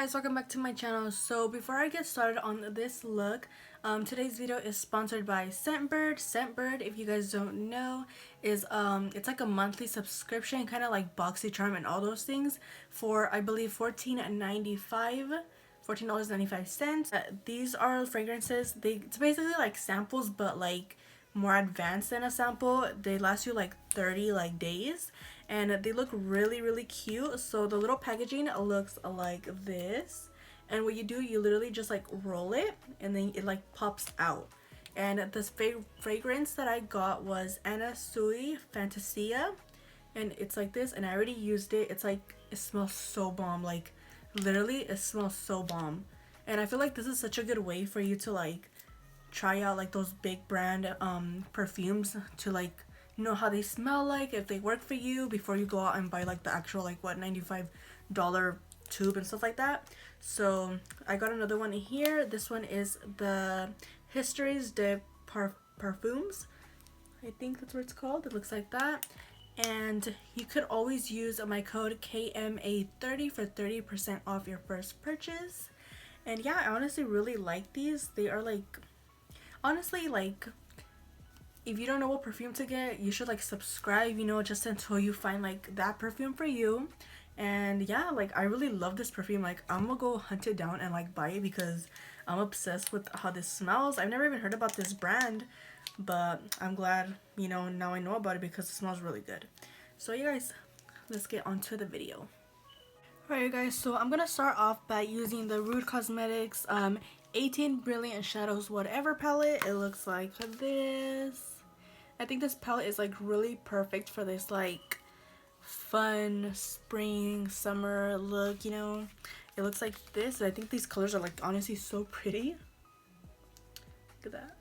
guys, welcome back to my channel. So before I get started on this look, today's video is sponsored by Scentbird. Scentbird, if you guys don't know, is it's like a monthly subscription, kind of like BoxyCharm and all those things, for I believe $14.95. These are fragrances. It's basically like samples, but like more advanced than a sample. They last you like 30 days, and they look really cute. So the little packaging looks like this, and what you do, you literally just like roll it and then it like pops out. And this fragrance that I got was Anna Sui Fantasia, and it's like this, and I already used it. It's like, it smells so bomb, like literally it smells so bomb. And I feel like this is such a good way for you to like try out like those big brand perfumes, to like know how they smell, like if they work for you, before you go out and buy like the actual like what $95 tube and stuff like that. So I got another one here. This one is the Histories de Parfums, I think that's what it's called. It looks like that. And you could always use my code KMA30 for 30% off your first purchase. And yeah, I honestly really like these. They are like, honestly, like, if you don't know what perfume to get, you should like subscribe, you know, just until you find like that perfume for you. And yeah, like I really love this perfume. Like I'm gonna go hunt it down and like buy it, because I'm obsessed with how this smells. I've never even heard about this brand, but I'm glad, you know, now I know about it, because it smells really good. So you guys, let's get on to the video. Alright you guys, so I'm gonna start off by using the Rude Cosmetics 18 Brilliant Shadows Whatever palette. It looks like this. I think this palette is like really perfect for this like fun spring summer look, you know. It looks like this, and I think these colors are like honestly so pretty. Look at that.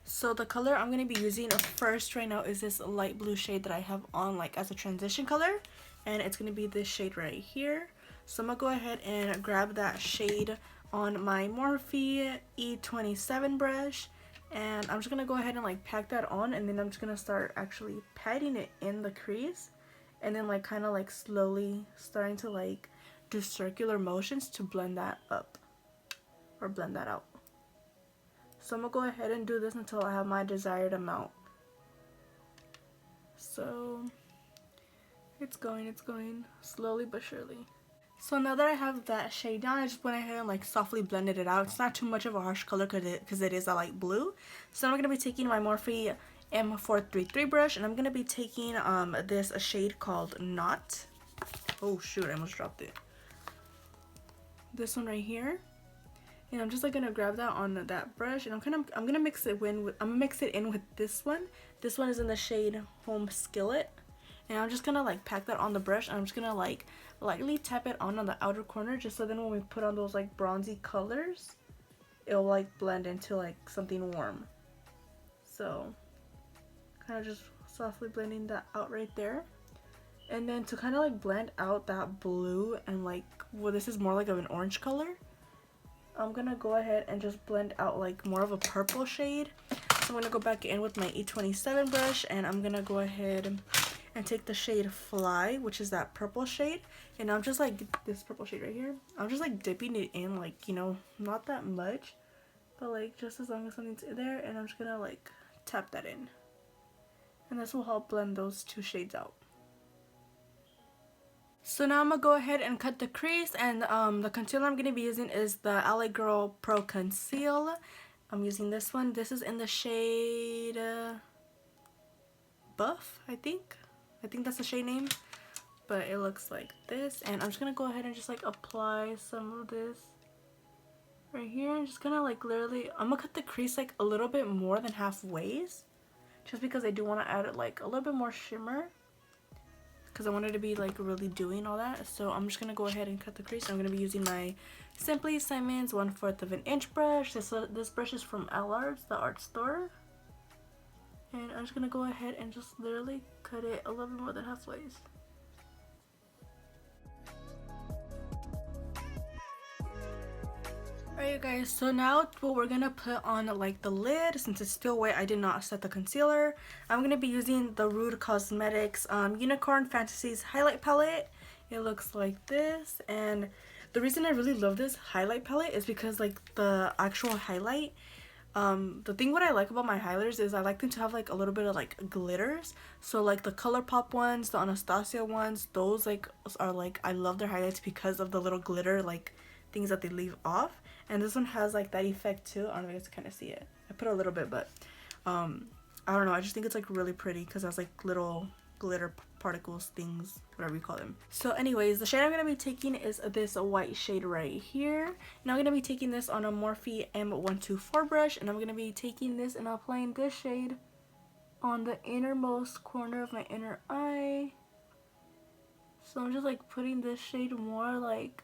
So the color I'm going to be using first right now is this light blue shade that I have on like as a transition color, and it's going to be this shade right here. So I'm going to go ahead and grab that shade on my Morphe E27 brush, and I'm just going to go ahead and like pack that on, and then I'm just going to start actually patting it in the crease, and then like kind of like slowly starting to like do circular motions to blend that up or blend that out. So I'm gonna go ahead and do this until I have my desired amount. So it's going slowly but surely. So now that I have that shade down, I just went ahead and like softly blended it out. It's not too much of a harsh color because it is a light blue. So I'm gonna be taking my Morphe M433 brush, and I'm gonna be taking this shade called Knot. Oh shoot, I almost dropped it. This one right here. And I'm just like gonna grab that on that brush, and I'm gonna mix it in with this one. This one is in the shade Home Skillet, and I'm just gonna like pack that on the brush, and I'm just gonna like lightly tap it on the outer corner, just so then when we put on those like bronzy colors, it'll like blend into like something warm. So kind of just softly blending that out right there. And then to kind of like blend out that blue and like, well, this is more like of an orange color, I'm gonna go ahead and just blend out like more of a purple shade. So I'm gonna go back in with my E27 brush, and I'm gonna go ahead and take the shade Fly, which is that purple shade, and I'm just like, this purple shade right here, I'm just like dipping it in, like, you know, not that much, but like just as long as something's in there, and I'm just gonna like tap that in, and this will help blend those two shades out. So now I'm gonna go ahead and cut the crease, and the concealer I'm gonna be using is the LA Girl Pro Conceal. I'm using this one. This is in the shade Buff, I think that's the shade name, but it looks like this. And I'm just gonna go ahead and just like apply some of this right here. I'm just gonna like literally, I'm gonna cut the crease like a little bit more than halfway, just because I do want to add like a little bit more shimmer, because I wanted to be like really doing all that. So I'm just gonna go ahead and cut the crease. I'm gonna be using my Simply Simon's 1/4 of an inch brush. This brush is from Allard's, the art store, and I'm just gonna go ahead and just literally cut it a little bit more than halfway. Alright you guys, so now what we're gonna put on like the lid, since it's still wet, I did not set the concealer. I'm gonna be using the Rude Cosmetics Unicorn Fantasies highlight palette. It looks like this, and The reason I really love this highlight palette is because like the actual highlight, the thing what I like about my highlighters is I like them to have like a little bit of like glitters. So like the ColourPop ones, the Anastasia ones, those like are like, I love their highlights because of the little glitter like things that they leave off. And this one has like that effect too. I don't know if you guys can kind of see it. I put a little bit, but I don't know, I just think it's like really pretty because it has like little glitter particles, things, whatever you call them. So anyways, the shade I'm going to be taking is this white shade right here. And I'm going to be taking this on a Morphe M124 brush, and I'm going to be taking this and applying this shade on the innermost corner of my inner eye. So I'm just like putting this shade more like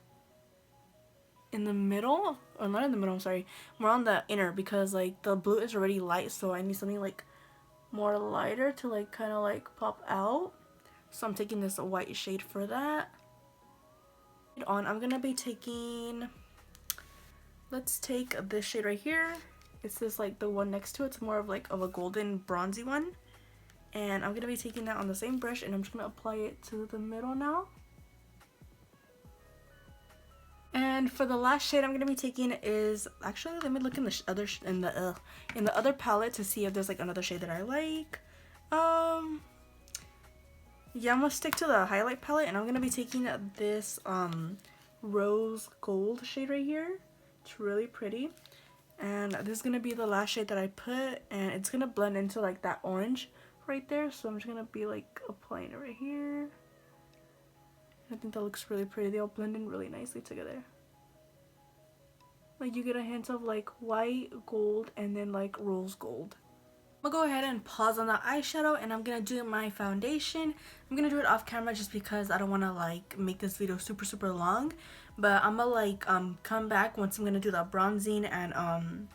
in the middle, or not in the middle, I'm sorry, more on the inner, because like the blue is already light, so I need something like more lighter to like kind of like pop out. So I'm taking this white shade for that. I'm gonna be taking, let's take this shade right here. It's this like the one next to it. It's more of like of a golden bronzy one, and I'm gonna be taking that on the same brush, and I'm just gonna apply it to the middle now. And for the last shade I'm gonna be taking is, actually let me look in the other palette to see if there's like another shade that I like. Yeah, I'm gonna stick to the highlight palette, and I'm gonna be taking this rose gold shade right here. It's really pretty, and this is gonna be the last shade that I put, and it's gonna blend into like that orange right there. So I'm just gonna be like applying it right here. I think that looks really pretty. They all blend in really nicely together. Like you get a hint of like white, gold, and then like rose gold. I'm gonna go ahead and pause on the eyeshadow, and I'm gonna do my foundation. I'm gonna do it off camera just because I don't want to like make this video super long. But I'm gonna like come back once I'm gonna do the bronzing and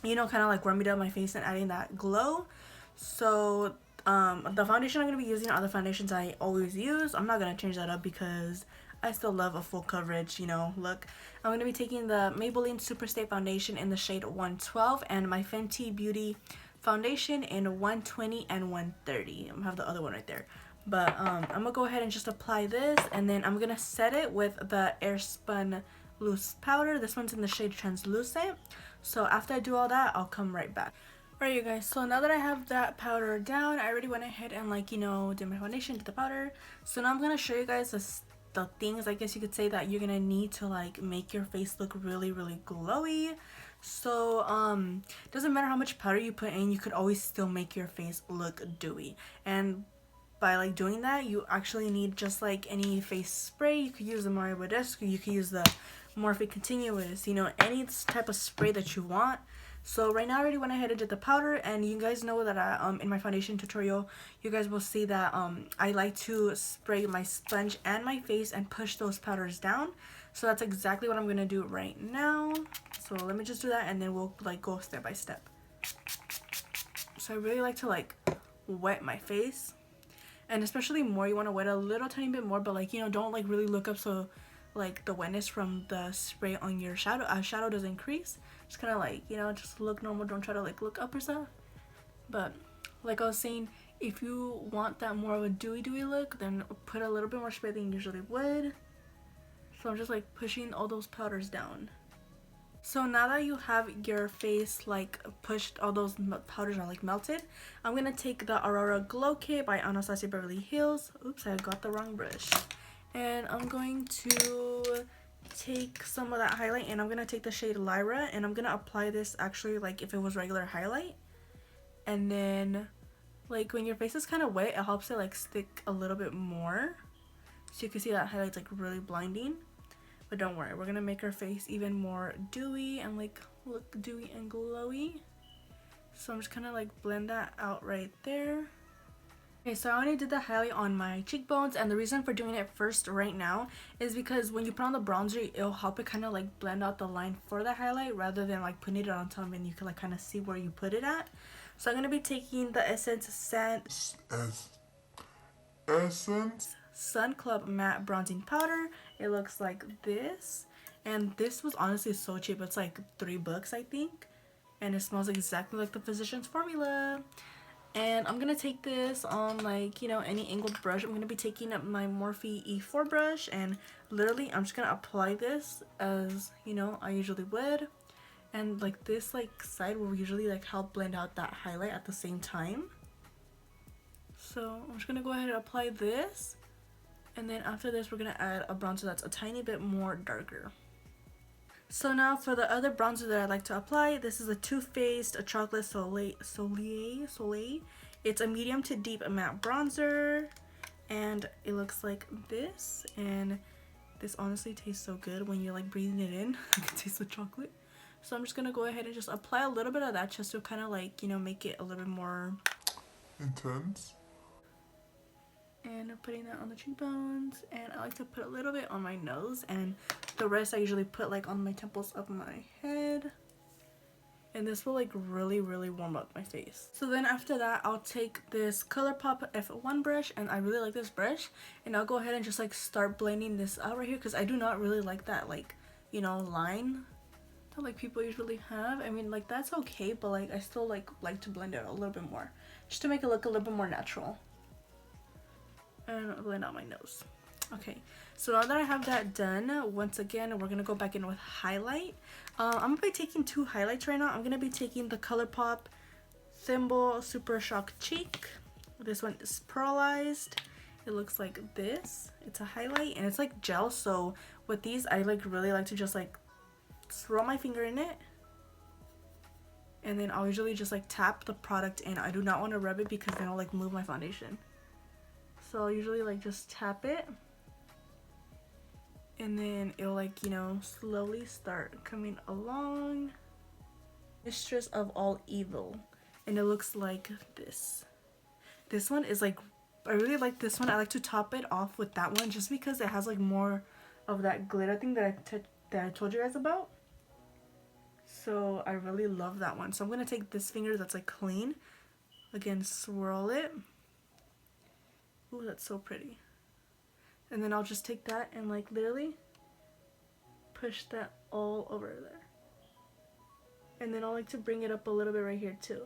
you know, kind of like warming up my face and adding that glow. So the foundation I'm going to be using are the foundations I always use. I'm not going to change that up because I still love a full coverage, you know, look. I'm going to be taking the Maybelline Superstay Foundation in the shade 112 and my Fenty Beauty Foundation in 120 and 130. I'm going to have the other one right there. But I'm going to go ahead and just apply this, and then I'm going to set it with the Airspun Loose Powder. This one's in the shade Translucent. So after I do all that, I'll come right back. Alright you guys, so now that I have that powder down, I already went ahead and like, you know, did my foundation, did the powder. So now I'm going to show you guys the things, I guess you could say, that you're going to need to like make your face look really glowy. So doesn't matter how much powder you put in, you could always still make your face look dewy. And by like doing that, you actually need just like any face spray. You could use the Mario Badescu, you could use the Morphe Continuous, you know, any type of spray that you want. So right now I already went ahead and did the powder, and you guys know that I, in my foundation tutorial, you guys will see that I like to spray my sponge and my face and push those powders down. So that's exactly what I'm going to do right now. So let me just do that, and then we'll like go step by step. So I really like to like wet my face, and especially more, you want to wet a little tiny bit more, but like, you know, don't like really look up so like the wetness from the spray on your shadow doesn't increase. Just kind of like, you know, just look normal, don't try to like look up or stuff. But like I was saying, if you want that more of a dewy look, then put a little bit more spray than you usually would. So I'm just like pushing all those powders down. So now that you have your face like pushed, all those powders are like melted, I'm gonna take the Aurora Glow Kit by Anastasia Beverly Hills. Oops, I got the wrong brush. And I'm going to take some of that highlight, and I'm gonna take the shade Lyra, and I'm gonna apply this actually like if it was regular highlight. And then like when your face is kind of wet, it helps it like stick a little bit more, so you can see that highlight's like really blinding. But don't worry, we're gonna make our face even more dewy and like look dewy and glowy. So I'm just kind of like blend that out right there. Okay, so I only did the highlight on my cheekbones, and the reason for doing it first right now is because when you put on the bronzer, it'll help it kind of like blend out the line for the highlight rather than like putting it on top and you can like kind of see where you put it at. So I'm going to be taking the Essence Sun Club Matte Bronzing Powder. It looks like this, and this was honestly so cheap. It's like $3 I think, and it smells exactly like the Physicians Formula. And I'm gonna take this on like, you know, any angled brush. I'm gonna be taking up my Morphe E4 brush, and literally I'm just gonna apply this as, you know, I usually would. And like this like side will usually like help blend out that highlight at the same time. So I'm just gonna go ahead and apply this, and then after this we're gonna add a bronzer that's a tiny bit more darker. So now for the other bronzer that I like to apply, this is a Too Faced Chocolate Soleil. It's a medium to deep matte bronzer, and it looks like this, and this honestly tastes so good when you're like breathing it in. You can taste the chocolate. So I'm just gonna go ahead and just apply a little bit of that just to kind of like, you know, make it a little bit more intense. And I'm putting that on the cheekbones, and I like to put a little bit on my nose, and the rest I usually put like on my temples of my head. And this will like really warm up my face. So then after that, I'll take this ColourPop F1 brush, and I really like this brush, and I'll go ahead and just like start blending this out right here, because I do not really like that, like, you know, line that like people usually have. I mean, like that's okay, but like I still like to blend it a little bit more just to make it look a little bit more natural. And blend out my nose. Okay, so now that I have that done, once again we're gonna go back in with highlight. I'm gonna be taking two highlights right now. I'm gonna be taking the ColourPop Thimble Super Shock Cheek. This one is pearlized. It looks like this. It's a highlight, and it's like gel, so with these I like really like to just like throw my finger in it, and then I'll usually just like tap the product in. I do not want to rub it because then I'll like move my foundation. So I'll usually like just tap it, and then it'll like, you know, slowly start coming along. Mistress of All Evil, and it looks like this. This one is like, I really like this one. I like to top it off with that one just because it has like more of that glitter thing that I told you guys about. So I really love that one. So I'm gonna take this finger that's like clean, again swirl it. Ooh, that's so pretty. And then I'll just take that and like literally push that all over there. And then I like to bring it up a little bit right here too.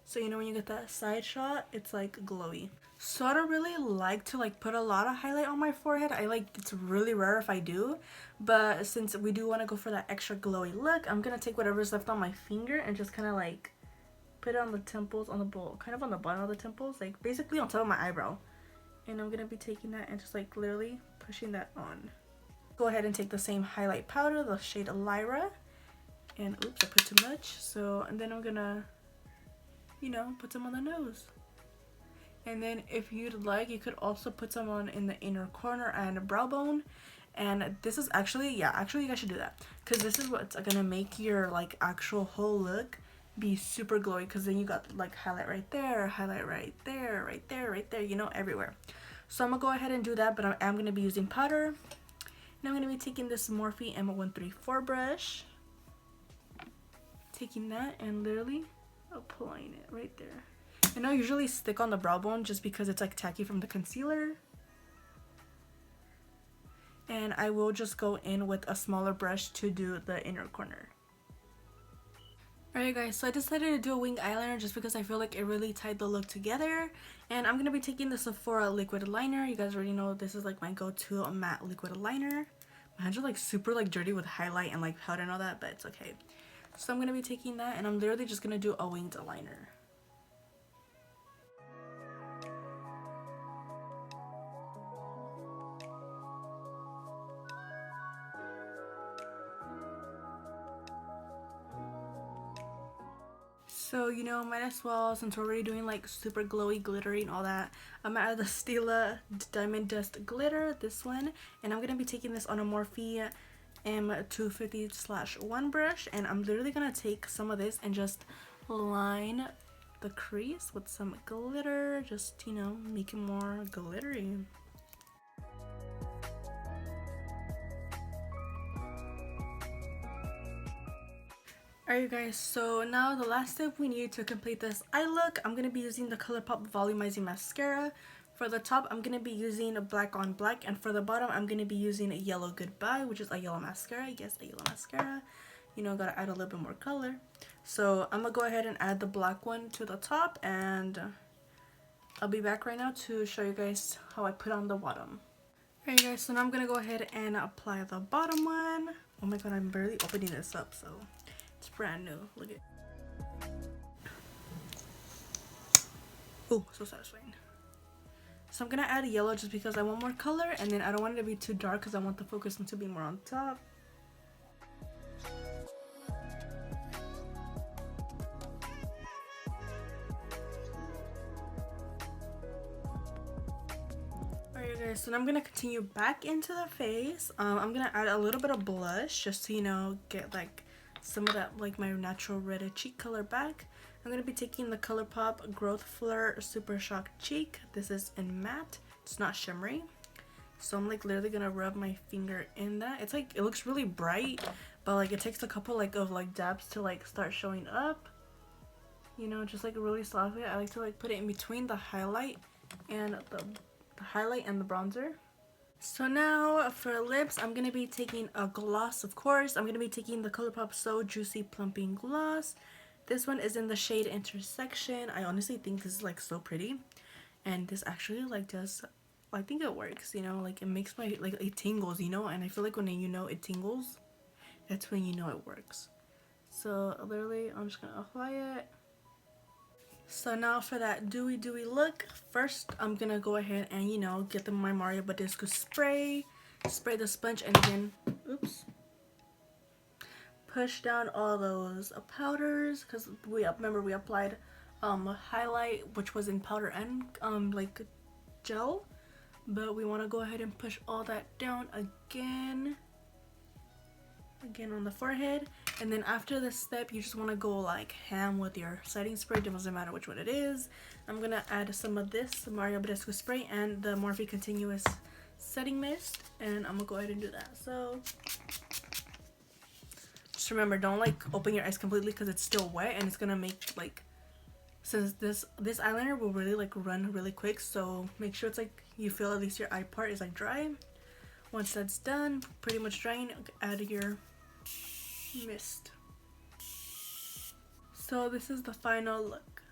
So you know when you get that side shot, it's like glowy. So I don't really like to like put a lot of highlight on my forehead. It's really rare if I do. But since we do want to go for that extra glowy look, I'm gonna take whatever's left on my finger and just kind of like put it on the temples, on the bowl, kind of on the bottom of the temples, like basically on top of my eyebrow. And I'm gonna be taking that and just like literally pushing that on. Go ahead and take the same highlight powder, the shade Lyra, and oops, I put too much. So, and then I'm gonna, you know, put some on the nose. And then if you'd like, you could also put some on in the inner corner and brow bone. And this is actually, yeah, actually you guys should do that, because this is what's gonna make your like actual whole look be super glowy, because then you got like highlight right there, highlight right there, right there, right there, you know, everywhere. So I'm gonna go ahead and do that, but I am gonna be using powder. And I'm gonna be taking this Morphe M134 brush, taking that and literally applying it right there. And I usually stick on the brow bone just because it's like tacky from the concealer. And I will just go in with a smaller brush to do the inner corner. Alright guys, so I decided to do a wing eyeliner just because I feel like it really tied the look together. And I'm going to be taking the Sephora liquid liner. You guys already know this is like my go-to matte liquid liner. My hands are like super like dirty with highlight and like powder and all that, but it's okay. So I'm going to be taking that, and I'm literally just going to do a winged liner. So, you know, might as well, since we're already doing like super glowy, glittery and all that, I'm gonna add the Stila Diamond Dust Glitter, this one. And I'm gonna be taking this on a Morphe M250/1 brush. And I'm literally gonna take some of this and just line the crease with some glitter. Just, you know, make it more glittery. Alright guys, so now the last step we need to complete this eye look, I'm going to be using the ColourPop Volumizing Mascara. For the top, I'm going to be using a Black on Black, and for the bottom, I'm going to be using a Yellow Goodbye, which is a yellow mascara. Yes, a yellow mascara. You know, gotta add a little bit more color. So I'm gonna go ahead and add the black one to the top, and I'll be back right now to show you guys how I put on the bottom. Alright guys, so now I'm gonna go ahead and apply the bottom one. Oh my god, I'm barely opening this up, so it's brand new. Look at. Oh, so satisfying. So I'm gonna add yellow just because I want more color, and then I don't want it to be too dark because I want the focus to be more on top. Alright guys, so now I'm gonna continue back into the face. I'm gonna add a little bit of blush just to, you know, get like some of that, like my natural red cheek color back. I'm gonna be taking the ColourPop Growth Flirt Super Shock Cheek. This is in matte. It's not shimmery. So I'm like literally gonna rub my finger in that. It's like, it looks really bright, but like it takes a couple like of like dabs to like start showing up. You know, just like really softly. I like to like put it in between the highlight and the highlight and the bronzer. So now for lips, I'm gonna be taking a gloss, of course. I'm gonna be taking the ColourPop So Juicy Plumping Gloss. This one is in the shade Intersection. I honestly think this is like so pretty, and this actually like does, I think it works, you know, like it makes my, like it tingles, you know, and I feel like when you know it tingles, that's when you know it works. So literally I'm just gonna apply it. So now for that dewy look, first I'm gonna go ahead and, you know, get my Mario Badescu spray the sponge, and again, oops, push down all those powders, because we remember we applied highlight, which was in powder and like gel, but we want to go ahead and push all that down again on the forehead. And then after this step, you just want to go like ham with your setting spray. It doesn't matter which one it is. I'm gonna add some of this Mario Badescu spray and the Morphe Continuous Setting Mist, and I'm gonna go ahead and do that. So just remember, don't like open your eyes completely because it's still wet, and it's gonna make like, since this eyeliner will really like run really quick, so make sure it's like you feel at least your eye part is like dry. Once that's done, pretty much drying, add your mist. So this is the final look.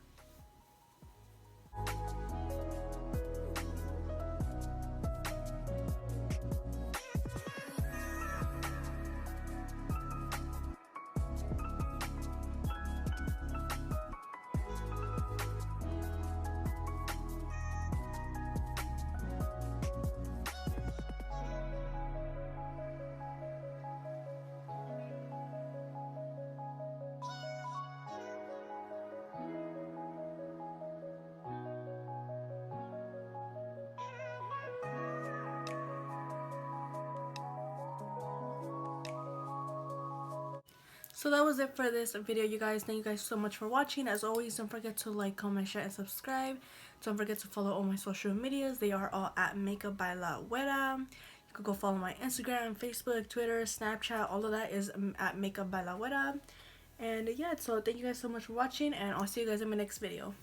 So that was it for this video, you guys. Thank you guys so much for watching. As always, don't forget to like, comment, share, and subscribe. Don't forget to follow all my social medias. They are all at Makeup by Laguera. You could go follow my Instagram, Facebook, Twitter, Snapchat. All of that is at Makeup by Laguera. And yeah, so thank you guys so much for watching, and I'll see you guys in my next video.